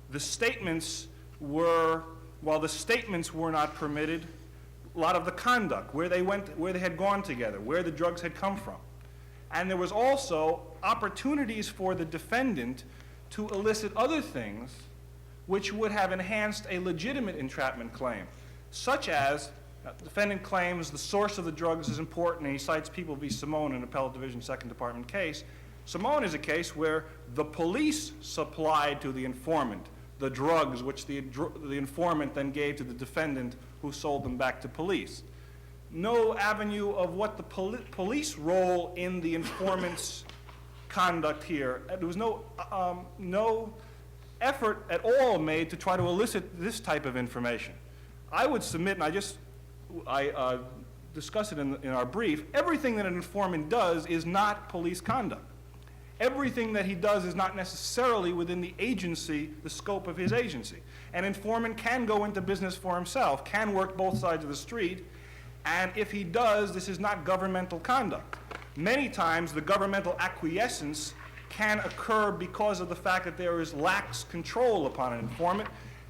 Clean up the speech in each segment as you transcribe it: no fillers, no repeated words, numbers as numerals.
The statements were, while the statements were not permitted, a lot of the conduct, where they went, where they had gone together, where the drugs had come from. And there was also opportunities for the defendant to elicit other things which would have enhanced a legitimate entrapment claim, such as the defendant claims the source of the drugs is important, and he cites People v. Simone, an Appellate Division 2nd Department case. Simone is a case where the police supplied to the informant the drugs which the informant then gave to the defendant, who sold them back to police. No avenue of what the police role in the informant's conduct here. There was no effort at all made to try to elicit this type of information. I would submit, and I discuss it in our brief, everything that an informant does is not police conduct. Everything that he does is not necessarily within the agency, the scope of his agency. An informant can go into business for himself, can work both sides of the street, and if he does, this is not governmental conduct. Many times, the governmental acquiescence can occur because of the fact that there is lax control upon an informant,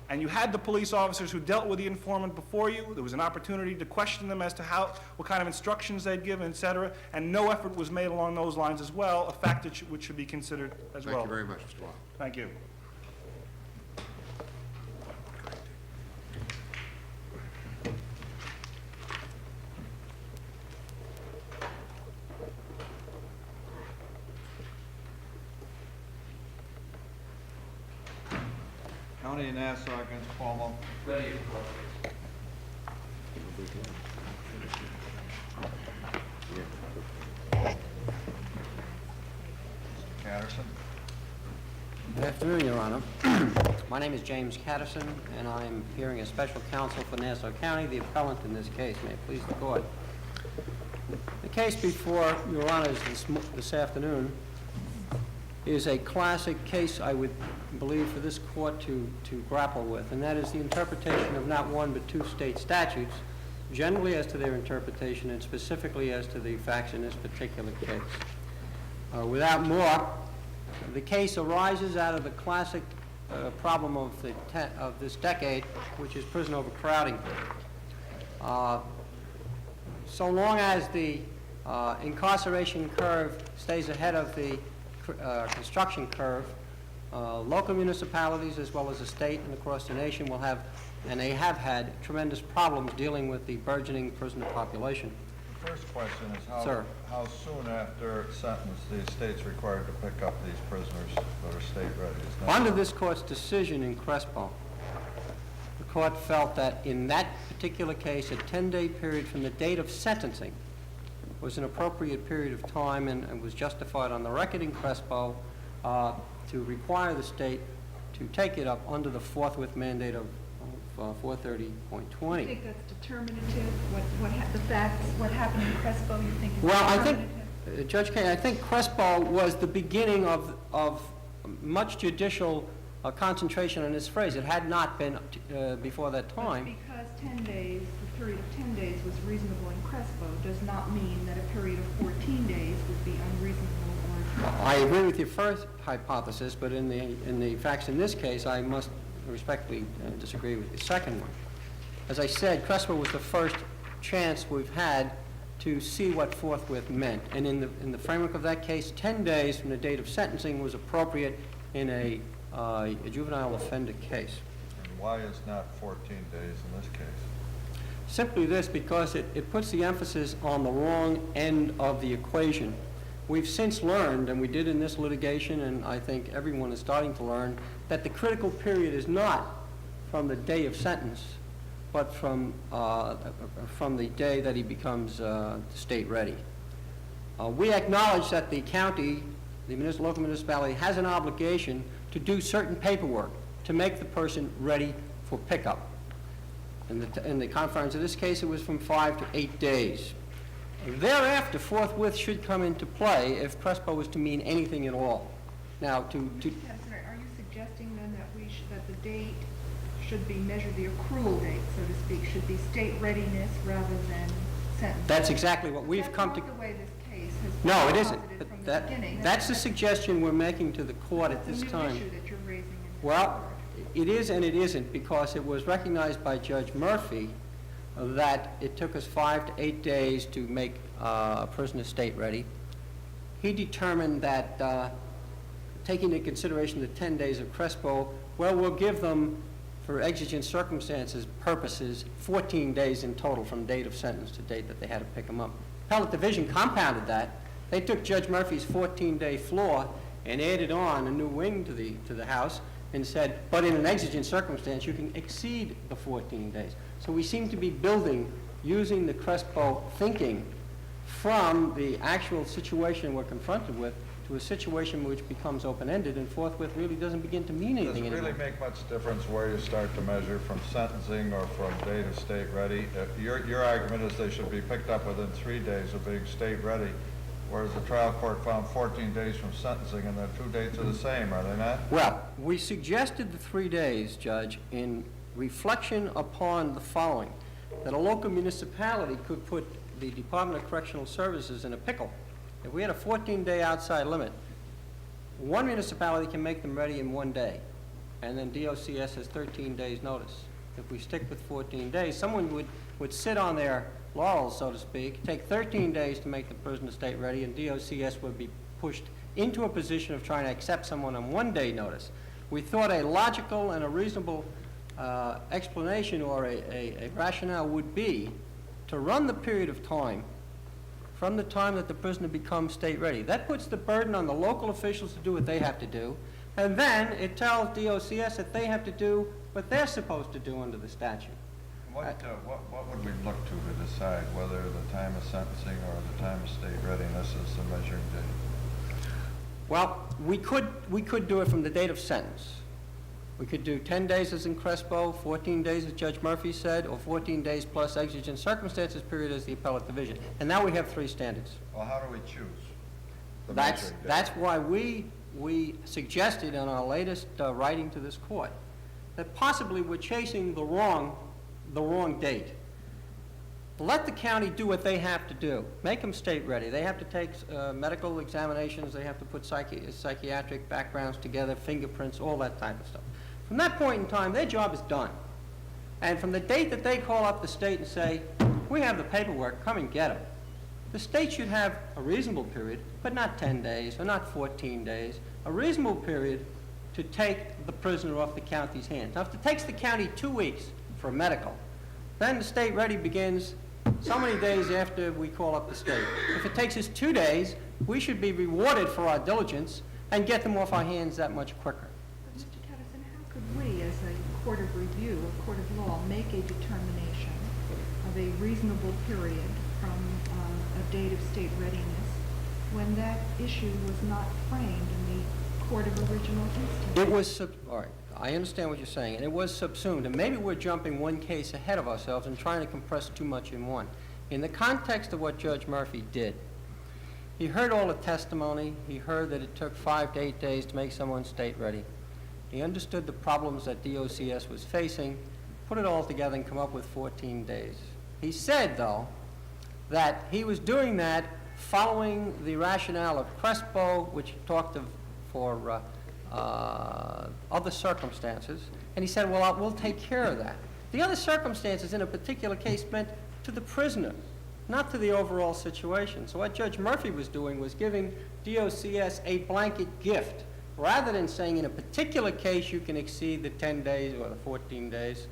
and you had the police officers who dealt with the informant before you. There was an opportunity to question them as to what kind of instructions they'd given, et cetera, and no effort was made along those lines as well, a fact which should be considered as well. Thank you very much, Mr. Wall. Thank you. County of Nassau against Cuomo. Ready. Catterson. Good afternoon, Your Honor. My name is James Catterson, and I'm appearing as special counsel for Nassau County, the appellant in this case. May it please the court. The case before Your Honors this afternoon is a classic case, I would believe, for this court to grapple with, and that is the interpretation of not one but two state statutes, generally as to their interpretation and specifically as to the facts in this particular case. Without more, the case arises out of the classic problem of this decade, which is prison overcrowding. So long as the incarceration curve stays ahead of the construction curve, local municipalities as well as the state and across the nation will have, and they have had, tremendous problems dealing with the burgeoning prisoner population. The first question is how soon after sentence the state's required to pick up these prisoners that are state ready? Under this court's decision in Crespo, the court felt that in that particular case, a 10-day period from the date of sentencing was an appropriate period of time and was justified on the record in Crespo to require the state to take it up under the forthwith mandate of 430.20. You think that's determinative? The facts, what happened in Crespo, you think is well, determinative? I think, Judge Kay, I think Crespo was the beginning of much judicial concentration on this phrase. It had not been before that time. But because 10 days, the period of 10 days was reasonable in Crespo, does not mean that a period of 14 days would be unreasonable. I agree with your first hypothesis, but in the facts in this case, I must respectfully disagree with the second one. As I said, Crespo was the first chance we've had to see what forthwith meant, and in the framework of that case, 10 days from the date of sentencing was appropriate in a juvenile offender case. And why is not 14 days in this case? Simply this, because it puts the emphasis on the wrong end of the equation. We've since learned, and we did in this litigation, and I think everyone is starting to learn, that the critical period is not from the day of sentence, but from the day that he becomes state ready. We acknowledge that the county, the local municipality, has an obligation to do certain paperwork to make the person ready for pickup. In the confines of this case, it was from 5 to 8 days. Thereafter, forthwith should come into play if Crespo was to mean anything at all. Now, Are you suggesting then that the date should be measured, the accrual date, so to speak, should be state readiness rather than sentence? That's exactly what we've come to. That's not the way this case has been No, it isn't. posited But from the beginning. that's the suggestion we're making to the court at this It's a time. new issue that you're raising in Well, court. It is and it isn't, because it was recognized by Judge Murphy that it took us 5 to 8 days to make a prisoner state ready. He determined that, taking into consideration the 10 days of Crespo, well, we'll give them, for exigent circumstances purposes, 14 days in total from date of sentence to date that they had to pick them up. Appellate Division compounded that. They took Judge Murphy's 14-day floor and added on a new wing to the House and said, but in an exigent circumstance, you can exceed the 14 days. So we seem to be building, using the Crespo thinking, from the actual situation we're confronted with to a situation which becomes open-ended and forthwith really doesn't begin to mean anything Does it anymore. really make much difference where you start to measure, from sentencing or from date of state ready? Your argument is they should be picked up within 3 days of being state ready, whereas the trial court found 14 days from sentencing, and the 2 dates are the same, are they not? Well, we suggested the 3 days, Judge, in reflection upon the following, that a local municipality could put the Department of Correctional Services in a pickle. If we had a 14-day outside limit, one municipality can make them ready in 1 day, and then DOCS has 13 days notice. If we stick with 14 days, someone would sit on their laurels, so to speak, take 13 days to make the prisoner state ready, and DOCS would be pushed into a position of trying to accept someone on 1 day notice. We thought a logical and a reasonable explanation or a rationale would be to run the period of time from the time that the prisoner becomes state ready. That puts the burden on the local officials to do what they have to do, and then it tells DOCS that they have to do what they're supposed to do under the statute. What would we look to decide whether the time of sentencing or the time of state readiness is the measuring date? Well, we could do it from the date of sentence. We could do 10 days as in Crespo, 14 days as Judge Murphy said, or 14 days plus exigent circumstances period as the appellate division. And now we have 3 standards. Well, how do we choose the That's measuring date? that's why we suggested in our latest writing to this court that possibly we're chasing the wrong date. Let the county do what they have to do. Make them state ready. They have to take medical examinations. They have to put psychiatric backgrounds together, fingerprints, all that type of stuff. From that point in time, their job is done. And from the date that they call up the state and say, we have the paperwork, come and get them, the state should have a reasonable period, but not 10 days or not 14 days, a reasonable period to take the prisoner off the county's hands. Now, if it takes the county 2 weeks for a medical, then the state ready begins so many days after we call up the state. If it takes us 2 days, we should be rewarded for our diligence and get them off our hands that much quicker. But Mr. Tedderson, how could we, as a court of review, a court of law, make a determination of a reasonable period from a date of state readiness when that issue was not framed in the court of original instance? It was, all right, I understand what you're saying, and it was subsumed, and maybe we're jumping one case ahead of ourselves and trying to compress too much in one. In the context of what Judge Murphy did, he heard all the testimony. He heard that it took 5 to 8 days to make someone state ready. He understood the problems that DOCS was facing, put it all together and come up with 14 days. He said, though, that he was doing that following the rationale of Crespo, which talked of for other circumstances, and he said, well, we'll take care of that. The other circumstances in a particular case meant to the prisoner, not to the overall situation. So what Judge Murphy was doing was giving DOCS a blanket gift. Rather than saying in a particular case you can exceed the 10 days or the 14 days,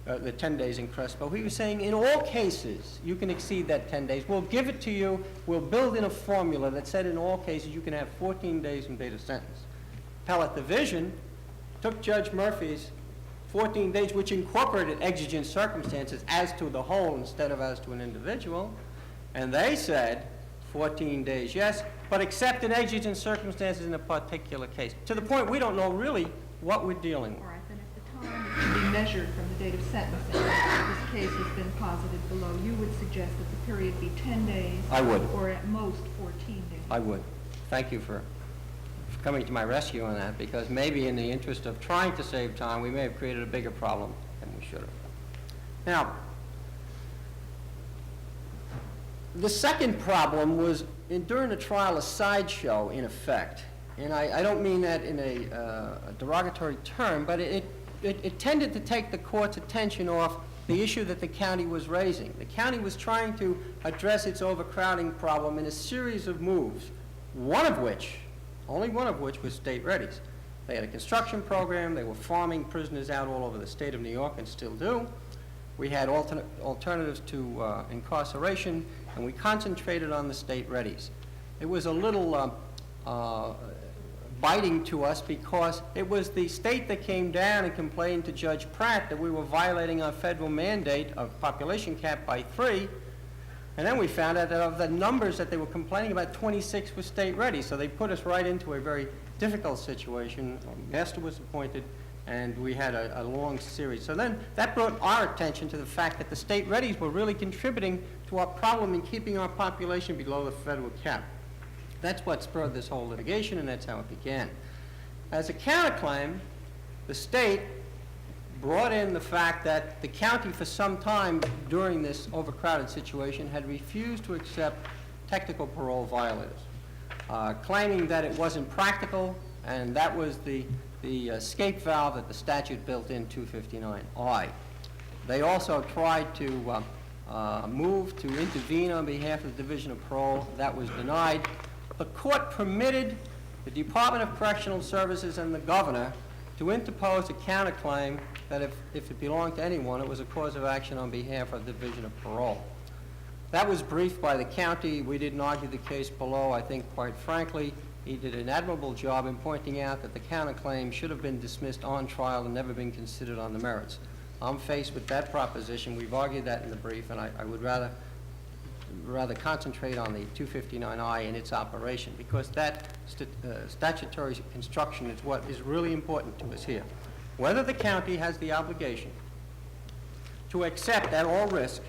the 10 days in Crespo, he was saying in all cases you can exceed that 10 days. We'll give it to you. We'll build in a formula that said in all cases you can have 14 days from date of sentence. Appellate Division took Judge Murphy's 14 days, which incorporated exigent circumstances as to the whole instead of as to an individual, and they said 14 days, yes, but except in exigent circumstances in a particular case. To the point we don't know really what we're dealing with. All right, then if the time is to be measured from the date of sentencing, this case has been posited below, you would suggest that the period be 10 days? I would. Or at most 14 days? I would. Thank you for coming to my rescue on that, because maybe in the interest of trying to save time, we may have created a bigger problem than we should have. Now, the second problem was, during the trial, a sideshow, in effect. and I don't mean that in a derogatory term, but it tended to take the court's attention off the issue that the county was raising. The county was trying to address its overcrowding problem in a series of moves, only one of which was state readies. They had a construction program, they were farming prisoners out all over the state of New York and still do. We had alternatives to incarceration, and we concentrated on the state readies. It was a little biting to us because it was the state that came down and complained to Judge Pratt that we were violating our federal mandate of population cap by 3, and then we found out that of the numbers that they were complaining about, 26 were state ready, so they put us right into a very difficult situation. A master was appointed, and we had a long series. So then that brought our attention to the fact that the state readies were really contributing to our problem in keeping our population below the federal cap. That's what spurred this whole litigation, and that's how it began. As a counterclaim, the state brought in the fact that the county for some time during this overcrowded situation had refused to accept technical parole violators, claiming that it wasn't practical, and that was the escape valve that the statute built in 259I. They also tried to move to intervene on behalf of the Division of Parole. That was denied. The court permitted the Department of Correctional Services and the governor to interpose a counterclaim that if it belonged to anyone, it was a cause of action on behalf of the Division of Parole. That was briefed by the county. We didn't argue the case below. I think, quite frankly, he did an admirable job in pointing out that the counterclaim should have been dismissed on trial and never been considered on the merits. I'm faced with that proposition. We've argued that in the brief, and I would rather concentrate on the 259I and its operation, because that statutory construction is what is really important to us here. Whether the county has the obligation to accept at all risk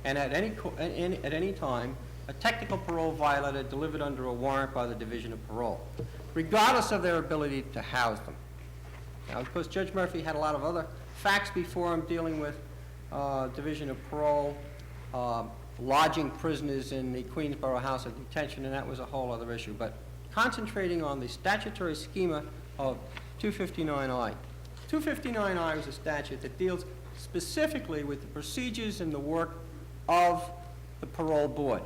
and at any time a technical parole violator delivered under a warrant by the Division of Parole, regardless of their ability to house them. Now, of course, Judge Murphy had a lot of other facts before him dealing with Division of Parole, lodging prisoners in the Queensborough House of Detention, and that was a whole other issue. But concentrating on the statutory schema of 259I. 259I was a statute that deals specifically with the procedures and the work of the parole board.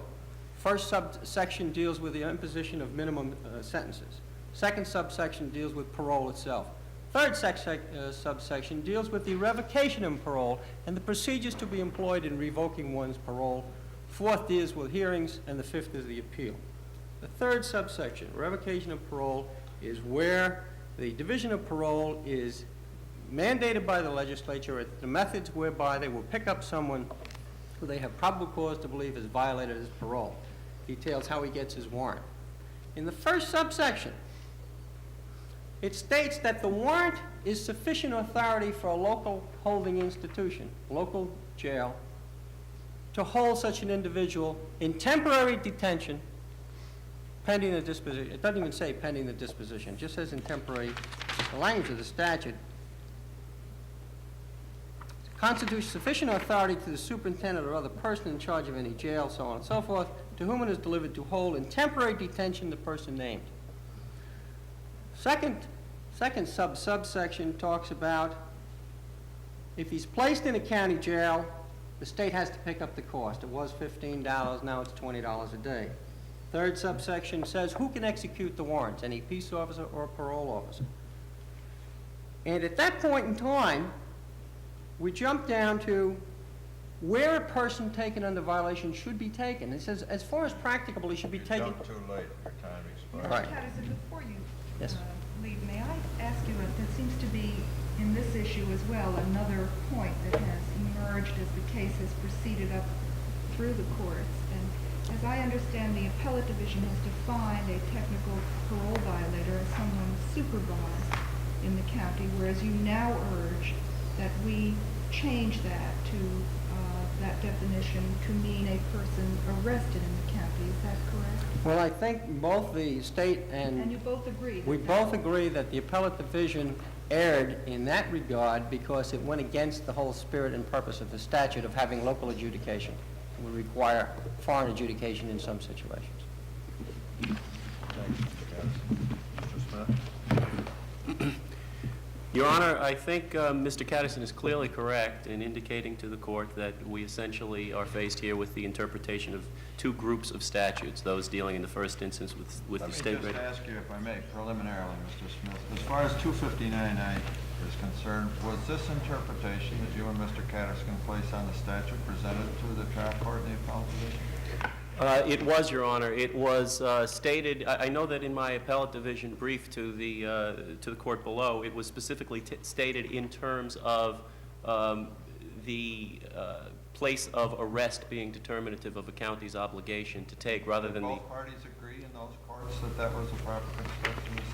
First subsection deals with the imposition of minimum sentences. Second subsection deals with parole itself. Third subsection deals with the revocation of parole and the procedures to be employed in revoking one's parole. Fourth deals with hearings, and the fifth is the appeal. The third subsection, revocation of parole, is where the Division of Parole is mandated by the legislature the methods whereby they will pick up someone who they have probable cause to believe has violated his parole. Details how he gets his warrant. In the first subsection, it states that the warrant is sufficient authority for a local holding institution, local jail, to hold such an individual in temporary detention pending the disposition. It doesn't even say pending the disposition. It just says in temporary. The language of the statute constitutes sufficient authority to the superintendent or other person in charge of any jail, so on and so forth, to whom it is delivered to hold in temporary detention the person named. Second subsection talks about if he's placed in a county jail, the state has to pick up the cost. It was $15, now it's $20 a day. Third subsection says who can execute the warrants, any peace officer or parole officer. And at that point in time, we jump down to where a person taken under violation should be taken. It says, as far as practicable, he should be taken. You jumped too late, your time expired. Right. Patterson, before you Yes. leave, may I ask you, there seems to be in this issue as well another point that has emerged as the case has proceeded up through the courts. And as I understand, the appellate division has defined a technical parole violator as someone supervised in the county, whereas you now urge that we change that to that definition to mean a person arrested in the county. Is that correct? Well, I think both the state And you both agree? we both agree that the appellate division erred in that regard because it went against the whole spirit and purpose of the statute of having local adjudication. It would require foreign adjudication in some situations. Thank you, Mr. Patterson. Mr. Your Honor, I think Mr. Catterson is clearly correct in indicating to the court that we essentially are faced here with the interpretation of two groups of statutes, those dealing in the first instance with the state Let me rate. just ask you, if I may, preliminarily, Mr. Smith, as far as 259A is concerned, was this interpretation that you and Mr. Catterson place on the statute presented to the trial court in the appellate division? It was, Your Honor. It was stated, I know that in my appellate division brief to the court below, it was specifically stated in terms of the place of arrest being determinative of a county's obligation to take, rather than the... Did both parties agree in those courts that that was a proper construction of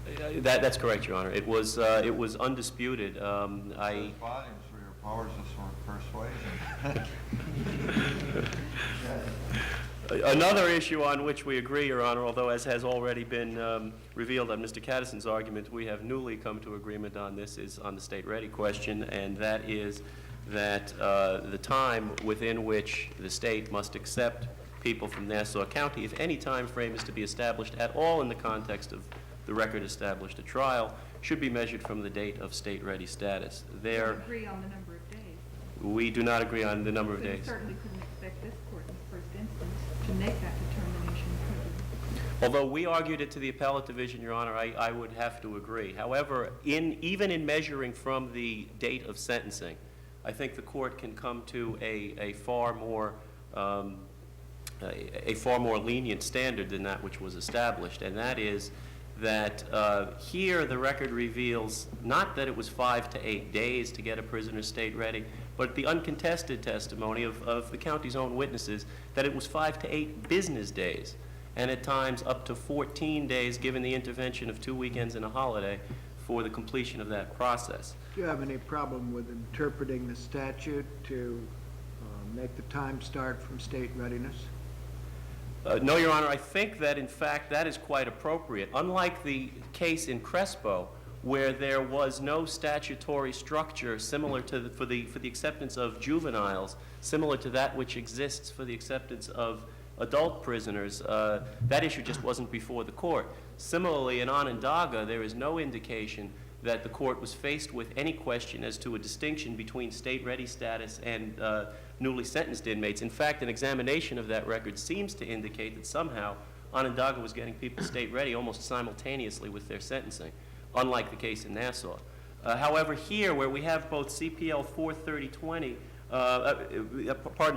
the statute? That's correct, Your Honor. It was undisputed. Says volumes for your powers of persuasion. Another issue on which we agree, Your Honor, although as has already been revealed on Mr. Catterson's argument, we have newly come to agreement on this, is on the state ready question, and that is that the time within which the state must accept people from Nassau County, if any time frame is to be established at all in the context of the record established at trial, should be measured from the date of state ready status. We agree on the number of days. We do not agree on the number of So you days. certainly couldn't expect this court in the first instance to make that determination, could you? Although we argued it to the appellate division, Your Honor, I would have to agree. However, even in measuring from the date of sentencing, I think the court can come to a far more lenient standard than that which was established, and that is that here the record reveals not that it was 5 to 8 days to get a prisoner state ready, but the uncontested testimony of the county's own witnesses that it was 5 to 8 business days, and at times up to 14 days given the intervention of 2 weekends and a holiday for the completion of that process. Do you have any problem with interpreting the statute to make the time start from state readiness? No, Your Honor, I think that in fact that is quite appropriate. Unlike the case in Crespo, where there was no statutory structure similar to for the acceptance of juveniles, similar to that which exists for the acceptance of adult prisoners, that issue just wasn't before the court. Similarly, in Onondaga, there is no indication that the court was faced with any question as to a distinction between state-ready status and newly sentenced inmates. In fact, an examination of that record seems to indicate that somehow Onondaga was getting people state-ready almost simultaneously with their sentencing, unlike the case in Nassau. However, here, where we have both CPL 43020,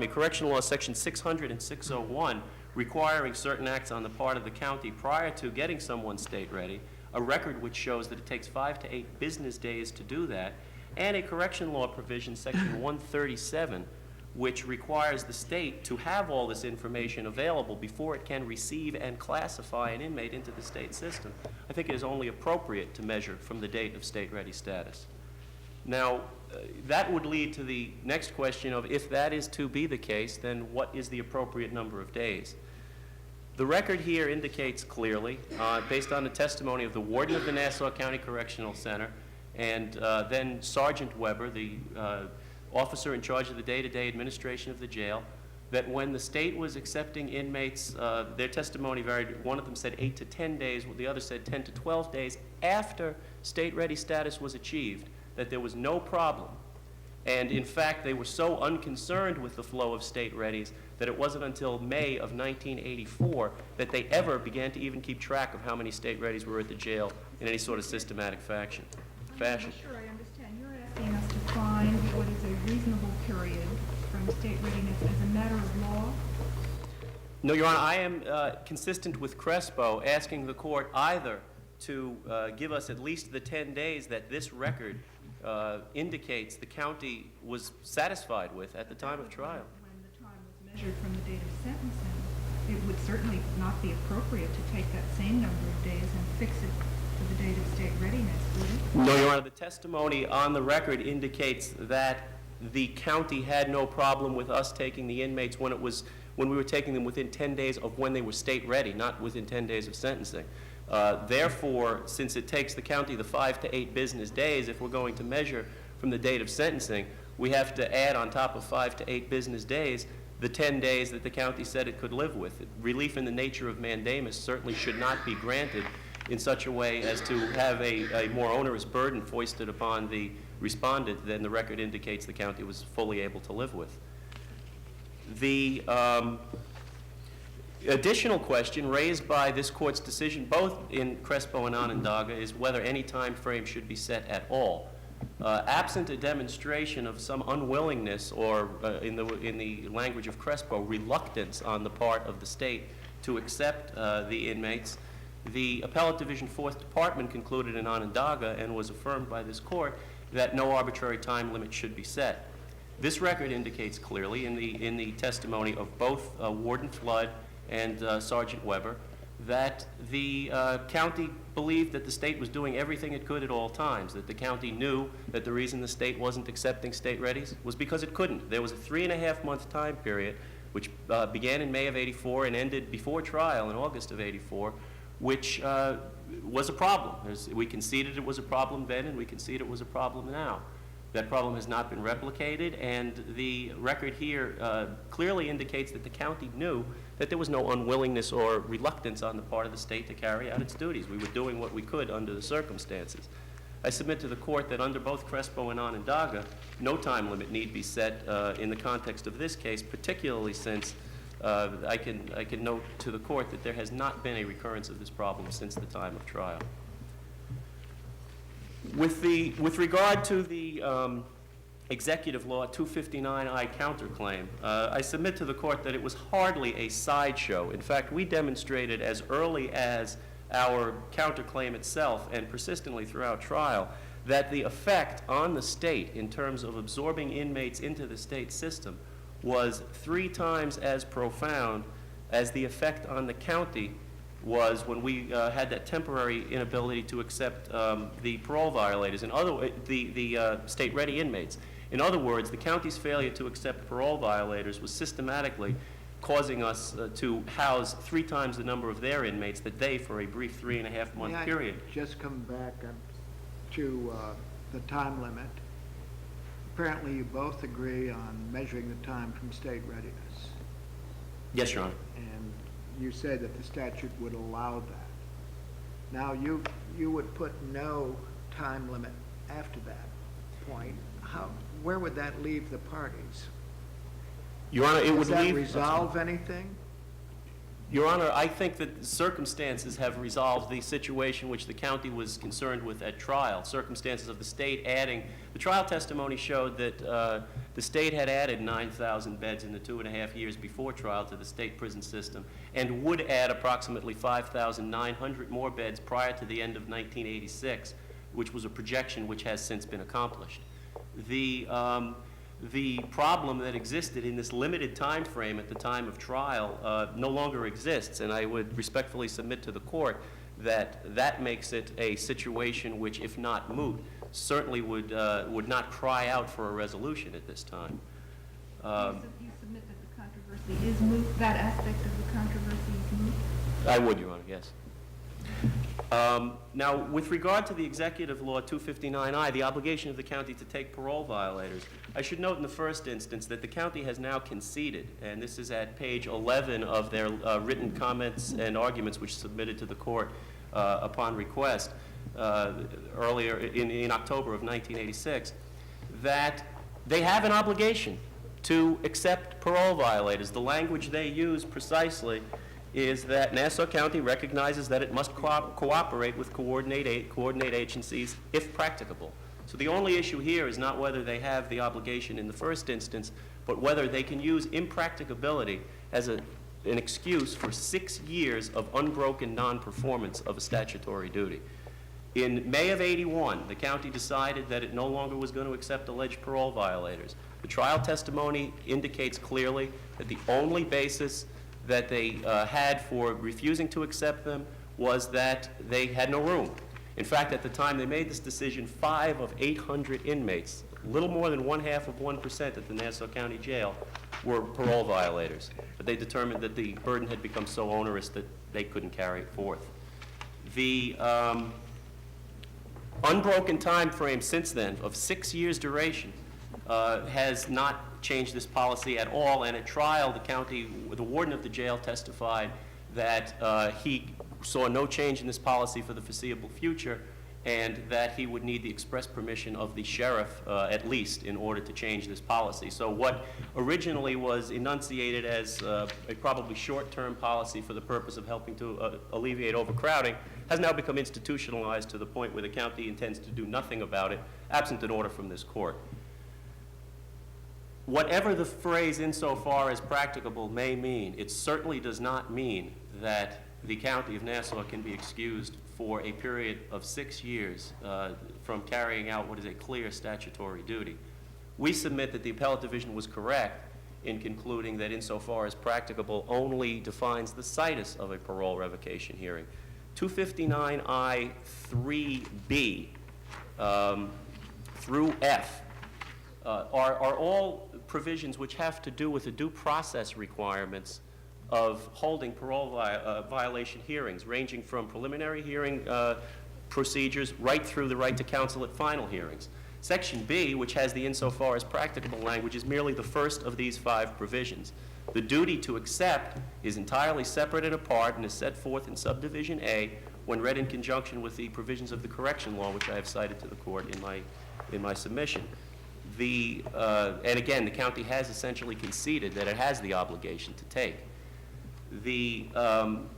Correctional Law Section 600 and 601, requiring certain acts on the part of the county prior to getting someone state-ready, a record which shows that it takes 5 to 8 business days to do that, and a correction law provision, Section 137, which requires the state to have all this information available before it can receive and classify an inmate into the state system. I think it is only appropriate to measure from the date of state-ready status. Now, that would lead to the next question of, if that is to be the case, then what is the appropriate number of days? The record here indicates clearly, based on the testimony of the warden of the Nassau County Correctional Center and then Sergeant Weber, the officer in charge of the day-to-day administration of the jail, that when the state was accepting inmates, their testimony varied. One of them said 8 to 10 days, the other said 10 to 12 days after state-ready status was achieved, that there was no problem. And in fact, they were so unconcerned with the flow of state-readies that it wasn't until May of 1984 that they ever began to even keep track of how many state-readies were at the jail in any sort of systematic fashion. I'm not sure I understand. You're asking us to find what is a reasonable period from state readiness as a matter of law? No, Your Honor, I am consistent with Crespo, asking the court either to give us at least the 10 days that this record indicates the county was satisfied with at the time of trial. When the time was measured from the date of sentencing, it would certainly not be appropriate to take that same number of days and fix it to the date of state readiness, would it? No, Your Honor, the testimony on the record indicates that the county had no problem with us taking the inmates when we were taking them within 10 days of when they were state ready, not within 10 days of sentencing. Therefore, since it takes the county the 5 to 8 business days, if we're going to measure from the date of sentencing, we have to add on top of 5 to 8 business days the 10 days that the county said it could live with. Relief in the nature of mandamus certainly should not be granted in such a way as to have a more onerous burden foisted upon the respondent than the record indicates the county was fully able to live with. The additional question raised by this court's decision, both in Crespo and Onondaga, is whether any time frame should be set at all. Absent a demonstration of some unwillingness or, in the language of Crespo, reluctance on the part of the state to accept the inmates, the Appellate Division 4th Department concluded in Onondaga and was affirmed by this court that no arbitrary time limit should be set. This record indicates clearly in the testimony of both Warden Flood and Sergeant Weber that the county believed that the state was doing everything it could at all times, that the county knew that the reason the state wasn't accepting state readies was because it couldn't. There was a 3.5-month time period which began in May of '84 and ended before trial in August of '84, which was a problem. We conceded it was a problem then, and we concede it was a problem now. That problem has not been replicated, and the record here clearly indicates that the county knew that there was no unwillingness or reluctance on the part of the state to carry out its duties. We were doing what we could under the circumstances. I submit to the court that under both Crespo and Onondaga, no time limit need be set in the context of this case, particularly since I can note to the court that there has not been a recurrence of this problem since the time of trial. With regard to the Executive Law 259I counterclaim, I submit to the court that it was hardly a sideshow. In fact, we demonstrated as early as our counterclaim itself and persistently throughout trial that the effect on the state in terms of absorbing inmates into the state system was 3 times as profound as the effect on the county was when we had that temporary inability to accept the parole violators, the state-ready inmates. In other words, the county's failure to accept parole violators was systematically causing us to house 3 times the number of their inmates that they, for a brief 3.5-month period. May I just come back to the time limit? Apparently, you both agree on measuring the time from state readiness. Yes, Your Honor. And you say that the statute would allow that. Now, you would put no time limit after that point. Where would that leave the parties? Your Honor, it would Does that leave... resolve anything? Your Honor, I think that circumstances have resolved the situation which the county was concerned with at trial. Circumstances of the state adding... The trial testimony showed that the state had added 9,000 beds in the 2.5 years before trial to the state prison system and would add approximately 5,900 more beds prior to the end of 1986, which was a projection which has since been accomplished. The problem that existed in this limited time frame at the time of trial no longer exists, and I would respectfully submit to the court that that makes it a situation which, if not moot, certainly would not cry out for a resolution at this time. You submit that the controversy is moot, that aspect of the controversy is moot? I would, Your Honor, yes. Now, with regard to the Executive Law 259I, the obligation of the county to take parole violators, I should note in the first instance that the county has now conceded, and this is at page 11 of their written comments and arguments which submitted to the court upon request earlier in October of 1986, that they have an obligation to accept parole violators. The language they use precisely is that Nassau County recognizes that it must cooperate with coordinate agencies if practicable. So the only issue here is not whether they have the obligation in the first instance, but whether they can use impracticability as an excuse for 6 years of unbroken non-performance of a statutory duty. In May of '81, the county decided that it no longer was going to accept alleged parole violators. The trial testimony indicates clearly that the only basis that they had for refusing to accept them was that they had no room. In fact, at the time they made this decision, 5 of 800 inmates, little more than 0.5% at the Nassau County Jail, were parole violators. But they determined that the burden had become so onerous that they couldn't carry it forth. The unbroken time frame since then of 6 years duration has not changed this policy at all, and at trial the warden of the jail testified that he saw no change in this policy for the foreseeable future, and that he would need the express permission of the sheriff, at least, in order to change this policy. So what originally was enunciated as a probably short-term policy for the purpose of helping to alleviate overcrowding has now become institutionalized to the point where the county intends to do nothing about it, absent an order from this court. Whatever the phrase "insofar as practicable" may mean, it certainly does not mean that the county of Nassau can be excused for a period of 6 years from carrying out what is a clear statutory duty. We submit that the appellate division was correct in concluding that "insofar as practicable" only defines the situs of a parole revocation hearing. 259I-3B through F are all provisions which have to do with the due process requirements of holding parole violation hearings, ranging from preliminary hearing procedures right through the right to counsel at final hearings. Section B, which has the "insofar as practicable" language, is merely the first of these 5 provisions. The duty to accept is entirely separate and apart and is set forth in subdivision A when read in conjunction with the provisions of the correction law, which I have cited to the court in my submission. And again, the county has essentially conceded that it has the obligation to take. The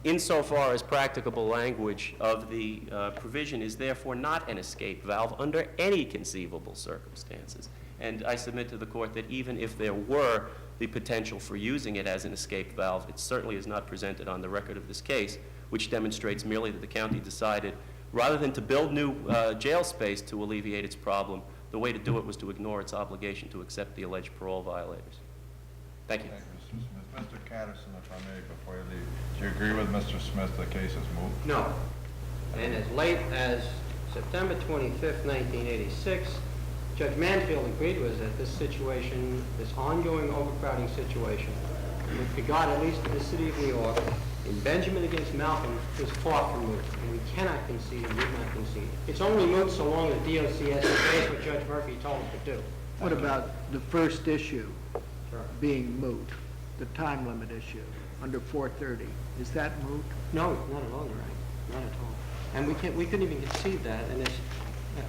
"insofar as practicable" language of the provision is therefore not an escape valve under any conceivable circumstances. And I submit to the court that even if there were the potential for using it as an escape valve, it certainly is not presented on the record of this case, which demonstrates merely that the county decided, rather than to build new jail space to alleviate its problem, the way to do it was to ignore its obligation to accept the alleged parole violators. Thank you. Thank you, Mr. Smith. Mr. Catterson, if I may, before you leave, do you agree with Mr. Smith the case is moot? No. And as late as September 25th, 1986, Judge Mansfield agreed with us that this situation, this ongoing overcrowding situation, with regard at least to the city of New York, in Benjamin against Malcolm, is far from moot. And we cannot concede and would not concede. It's only moot so long as DOCS obeys what Judge Murphy told him to do. What about the first issue Sure. being moot, the time limit issue, under 430? Is that moot? No, not at all, Your Honor. Not at all. And we couldn't even concede that,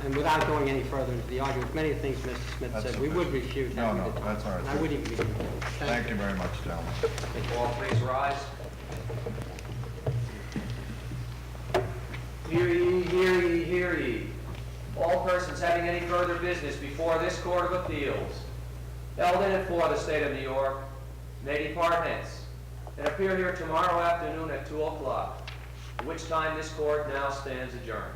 and without going any further into the argument, many of the things Mr. Smith That's said, we would sufficient. refute No, having no, the time. that's all right. And I wouldn't even refute it. Thank you very much, gentlemen. All please rise. Hear ye, hear ye, hear ye. All persons having any further business before this Court of Appeals, held in and for the State of New York, may depart hence, and appear here tomorrow afternoon at 2 o'clock, at which time this Court now stands adjourned.